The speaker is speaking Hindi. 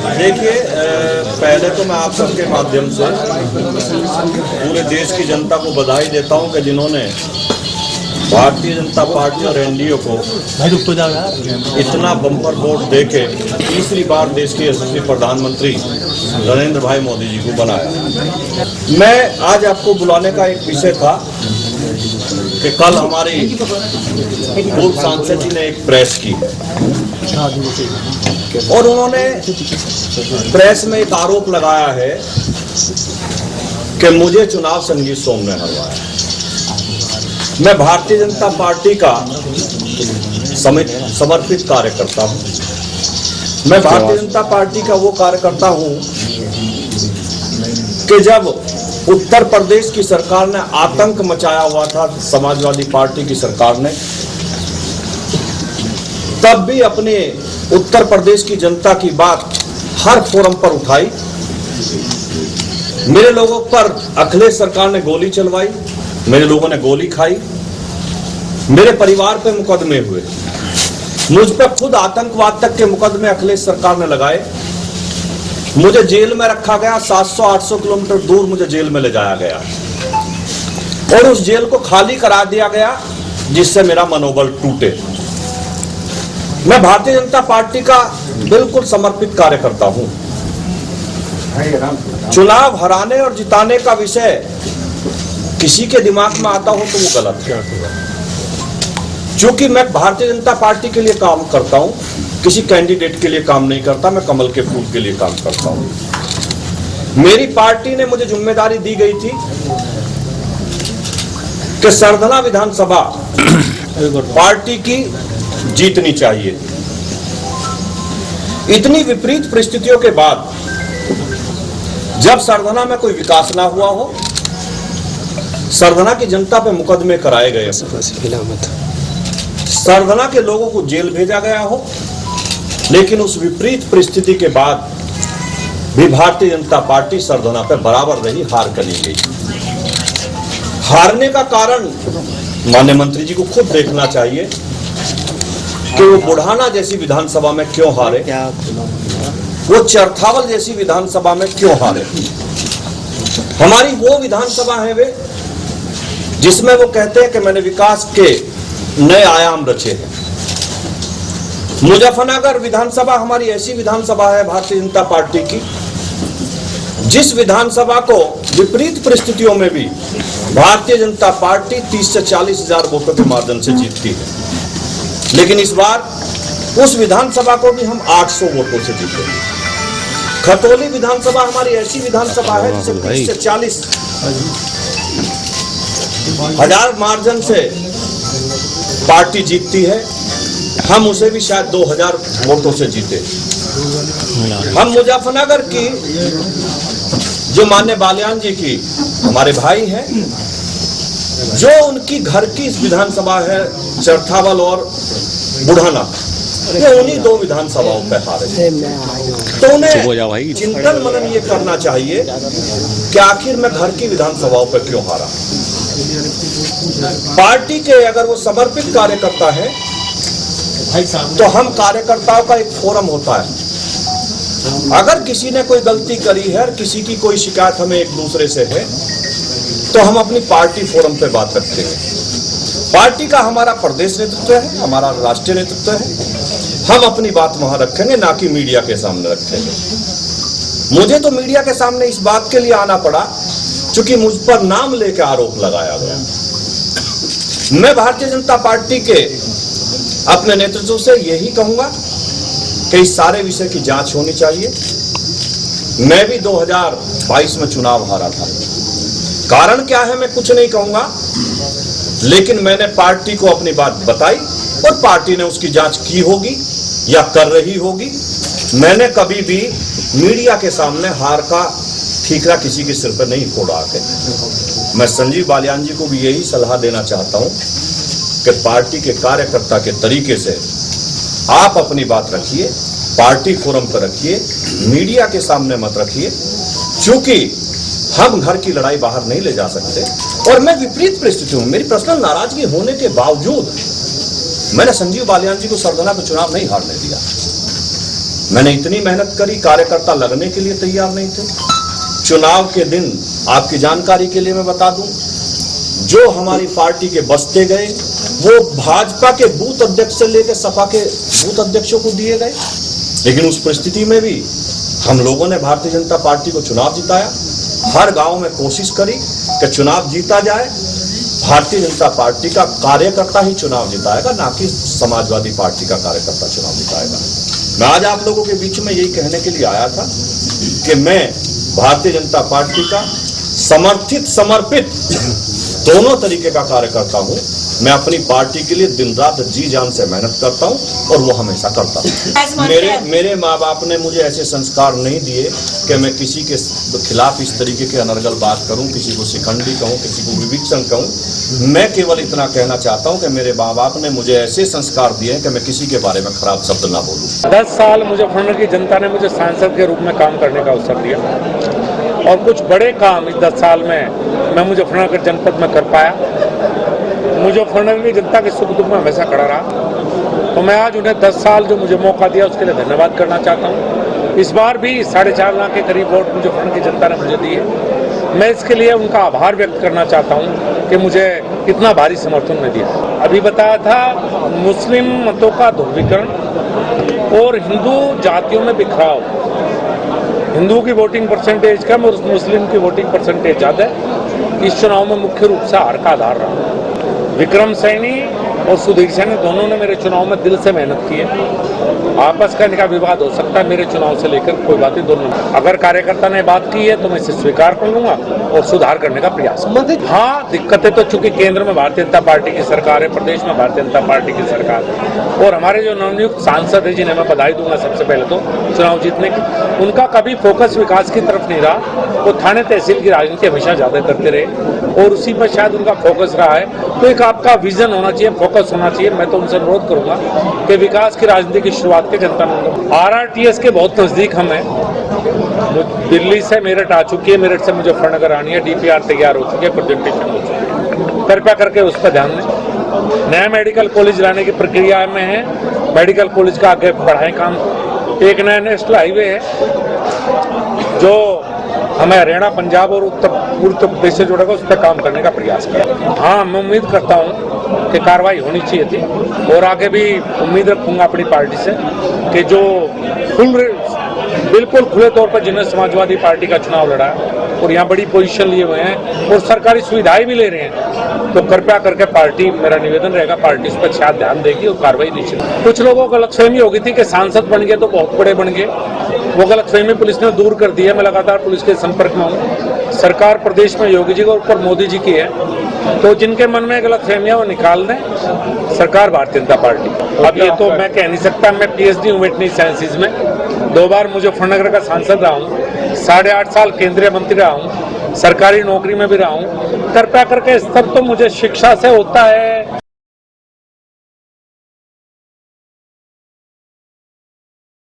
देखिए, पहले तो मैं आप सबके माध्यम से पूरे देश की जनता को बधाई देता हूं कि जिन्होंने भारतीय जनता पार्टी और एनडीए को इतना बम्पर वोट देके तीसरी बार देश के यशस्वी प्रधानमंत्री नरेंद्र भाई मोदी जी को बनाया। मैं आज आपको बुलाने का एक विषय था कि कल हमारी पूर्व सांसद जी ने एक प्रेस की और उन्होंने प्रेस में एक आरोप लगाया है कि मुझे चुनाव संगीत सोम ने हरवाया। मैं भारतीय जनता पार्टी का समर्पित कार्यकर्ता हूं। मैं भारतीय जनता पार्टी का वो कार्यकर्ता हूं कि जब उत्तर प्रदेश की सरकार ने आतंक मचाया हुआ था, समाजवादी पार्टी की सरकार ने, तब भी अपने उत्तर प्रदेश की जनता की बात हर फोरम पर उठाई। मेरे लोगों पर अखिलेश सरकार ने गोली चलवाई, मेरे लोगों ने गोली खाई, मेरे परिवार पे मुकदमे हुए, मुझ पर खुद आतंकवाद तक के मुकदमे अखिलेश सरकार ने लगाए। मुझे जेल में रखा गया, 700-800 किलोमीटर दूर मुझे जेल में ले जाया गया और उस जेल को खाली करा दिया गया जिससे मेरा मनोबल टूटे। मैं भारतीय जनता पार्टी का बिल्कुल समर्पित कार्यकर्ता हूं। चुनाव हराने और जिताने का विषय किसी के दिमाग में आता हो तो वो गलत है। चूंकि मैं भारतीय जनता पार्टी के लिए काम करता हूं, किसी कैंडिडेट के लिए काम नहीं करता, मैं कमल के फूल के लिए काम करता हूं। मेरी पार्टी ने मुझे जिम्मेदारी दी गई थी कि सरधना विधानसभा पार्टी की जीतनी चाहिए। इतनी विपरीत परिस्थितियों के बाद जब सरधना में कोई विकास ना हुआ हो, सरधना की जनता पे मुकदमे कराए गए, सरधना के लोगों को जेल भेजा गया हो, लेकिन उस विपरीत परिस्थिति के बाद भी भारतीय जनता पार्टी सरधना पे बराबर रही, हार कर ली गई। हारने का कारण माननीय मंत्री जी को खुद देखना चाहिए कि वो बुढ़ाना जैसी विधानसभा में क्यों हारे, वो चरथावल जैसी विधानसभा में क्यों हारे। हमारी वो विधानसभा है वे जिसमें वो कहते हैं कि मैंने विकास के नए आयाम रचे हैं। मुजफ्फरनगर विधानसभा हमारी ऐसी विधानसभा है भारतीय जनता पार्टी की, जिस विधानसभा को विपरीत परिस्थितियों में भी भारतीय जनता पार्टी 30 से 40 हजार वोटों के माध्यम से जीतती है। लेकिन इस बार उस विधानसभा को भी हम 800 वोटों से जीते। खतौली विधानसभा हमारी ऐसी विधानसभा है जिसे 30 से 40 हजार मार्जिन से पार्टी जीतती है। हम उसे भी शायद 2000 वोटों से जीते। हम मुजफ्फरनगर की जो मान्य बालियान जी की हमारे भाई हैं, जो उनकी घर की विधानसभा है चरथावल और बुढ़ाना, ये उन्हीं दो विधानसभाओं पे हारे। तो उन्हें चिंतन मनन ये करना चाहिए कि आखिर मैं घर की विधानसभाओं पे क्यों हारा। पार्टी के अगर वो समर्पित कार्यकर्ता है तो हम कार्यकर्ताओं का एक फोरम होता है। अगर किसी ने कोई गलती करी है और किसी की कोई शिकायत हमें एक दूसरे से है तो हम अपनी पार्टी फोरम पे बात रखते हैं। पार्टी का हमारा प्रदेश नेतृत्व है, हमारा राष्ट्रीय नेतृत्व है, हम अपनी बात वहां रखेंगे, ना कि मीडिया के सामने रखेंगे। मुझे तो मीडिया के सामने इस बात के लिए आना पड़ा क्योंकि मुझ पर नाम लेकर आरोप लगाया गया। मैं भारतीय जनता पार्टी के अपने नेतृत्व से यही कहूंगा कि इस सारे विषय की जांच होनी चाहिए। मैं भी 2022 में चुनाव हारा था। कारण क्या है मैं कुछ नहीं कहूंगा, लेकिन मैंने पार्टी को अपनी बात बताई और पार्टी ने उसकी जांच की होगी या कर रही होगी। मैंने कभी भी मीडिया के सामने हार का ठीकरा किसी के सिर पर नहीं फोड़ा है। मैं संजीव बालियान जी को भी यही सलाह देना चाहता हूं कि पार्टी के कार्यकर्ता के तरीके से आप अपनी बात रखिए, पार्टी फोरम पर रखिए, मीडिया के सामने मत रखिए, क्योंकि हम घर की लड़ाई बाहर नहीं ले जा सकते। और मैं विपरीत परिस्थितियों में, मेरी पर्सनल नाराजगी होने के बावजूद मैंने संजीव बालियान जी को सरधना पे चुनाव नहीं हारने दिया। मैंने इतनी मेहनत करी, कार्यकर्ता लगने के लिए तैयार नहीं थे। चुनाव के दिन आपकी जानकारी के लिए मैं बता दूं, जो हमारी पार्टी के बस्ते गए वो भाजपा के बूथ अध्यक्ष से लेकर सपा के बूथ अध्यक्षों को दिए गए। लेकिन उस परिस्थिति में भी हम लोगों ने भारतीय जनता पार्टी को चुनाव जिताया। हर गांव में कोशिश करी कि चुनाव जीता जाए। भारतीय जनता पार्टी का कार्यकर्ता ही चुनाव जिताएगा, ना कि समाजवादी पार्टी का कार्यकर्ता चुनाव जिताएगा। मैं आज आप लोगों के बीच में यही कहने के लिए आया था कि मैं भारतीय जनता पार्टी का समर्थित समर्पित दोनों तरीके का कार्यकर्ता हूं। मैं अपनी पार्टी के लिए दिन रात जी जान से मेहनत करता हूं और वो हमेशा करता हूं। मेरे माँ बाप ने मुझे ऐसे संस्कार नहीं दिए कि मैं किसी के खिलाफ इस तरीके के अनर्गल बात करूं, किसी को शिखंडी कहूं, किसी को विभीषण कहूं। मैं केवल इतना कहना चाहता हूं कि मेरे माँ बाप ने मुझे ऐसे संस्कार दिए कि मैं किसी के बारे में खराब शब्द ना बोलूं। 10 साल मुजफ्फरनगर की जनता ने मुझे सांसद के रूप में काम करने का अवसर दिया और कुछ बड़े काम इस 10 साल में मैं मुजफ्फरनगर जनपद में कर पाया। मुजफ्फरनगर की जनता के सुख दुख में हमेशा खड़ा रहा। तो मैं आज उन्हें 10 साल जो मुझे मौका दिया उसके लिए धन्यवाद करना चाहता हूँ। इस बार भी 4.5 लाख के करीब वोट मुजफ्फरनगर की जनता ने मुझे दिए। मैं इसके लिए उनका आभार व्यक्त करना चाहता हूँ कि मुझे इतना भारी समर्थन में दिया। अभी बताया था मुस्लिम मतों का ध्रुवीकरण और हिंदू जातियों में बिखराव। हिंदू की वोटिंग परसेंटेज कम और मुस्लिम की वोटिंग परसेंटेज ज़्यादा है। इस चुनाव में मुख्य रूप से हार का आधार रहा। विक्रम सैनी और सुधीर सैनी दोनों ने मेरे चुनाव में दिल से मेहनत की है। आपस का इनका विवाद हो सकता है, मेरे चुनाव से लेकर कोई बात नहीं। दोनों अगर कार्यकर्ता ने बात की है तो मैं इसे स्वीकार कर लूंगा और सुधार करने का प्रयास। हाँ, दिक्कतें तो चूंकि केंद्र में भारतीय जनता पार्टी की सरकार है, प्रदेश में भारतीय जनता पार्टी की सरकार है और हमारे जो नवनियुक्त सांसद है जिन्हें मैं बधाई दूंगा सबसे पहले तो चुनाव जीतने की, उनका कभी फोकस विकास की तरफ नहीं रहा। वो थाने तहसील की राजनीति हमेशा ज्यादा करते रहे और उसी पर शायद उनका फोकस रहा है। तो एक आपका विजन होना चाहिए, फोकस होना चाहिए। मैं तो उनसे अनुरोध करूंगा कि विकास की राजनीति की शुरुआत के जनता ने RRTS के बहुत नजदीक हम हैं। दिल्ली से मेरठ आ चुकी है, मेरठ से मुजफ्फरनगर आनी है, DPR तैयार हो चुकी है, प्रेजेंटेशन हो चुकी है। कृपया करके उस पर ध्यान दें। नया मेडिकल कॉलेज लाने की प्रक्रिया में है। मेडिकल कॉलेज का आगे बढ़ाएं काम। एक नया नेशनल हाईवे है जो हमें हरियाणा, पंजाब और उत्तर प्रदेश से जोड़ेगा, उस पर काम करने का प्रयास करें। हाँ, मैं उम्मीद करता हूँ कि कार्रवाई होनी चाहिए थी और आगे भी उम्मीद रखूंगा अपनी पार्टी से कि जो बिल्कुल खुले तौर पर जिन्हें समाजवादी पार्टी का चुनाव लड़ा और यहाँ बड़ी पोजीशन लिए हुए हैं और सरकारी सुविधाएं भी ले रहे हैं, तो कृपया करके पार्टी, मेरा निवेदन रहेगा, पार्टी उस पर शायद ध्यान देगी और कार्रवाई निश्चित। कुछ लोगों को गलतफहमी हो गई थी कि सांसद बन गए तो बहुत बड़े बन गए। वो गलतफहमी पुलिस ने दूर कर दी है। मैं लगातार पुलिस के संपर्क में हूँ। सरकार प्रदेश में योगी जी के ऊपर मोदी जी की है, तो जिनके मन में गलतफहमियां वो निकाल दें। सरकार भारतीय जनता पार्टी। अब ये तो मैं कह नहीं सकता। मैं PhD हूँ वेटनरी साइंसेज में, 2 बार मुजफ्फरनगर का सांसद रहा हूँ, 8.5 साल केंद्रीय मंत्री रहा हूँ, सरकारी नौकरी में भी रहा हूँ। कृपया करके स्तर तो मुझे शिक्षा से होता है,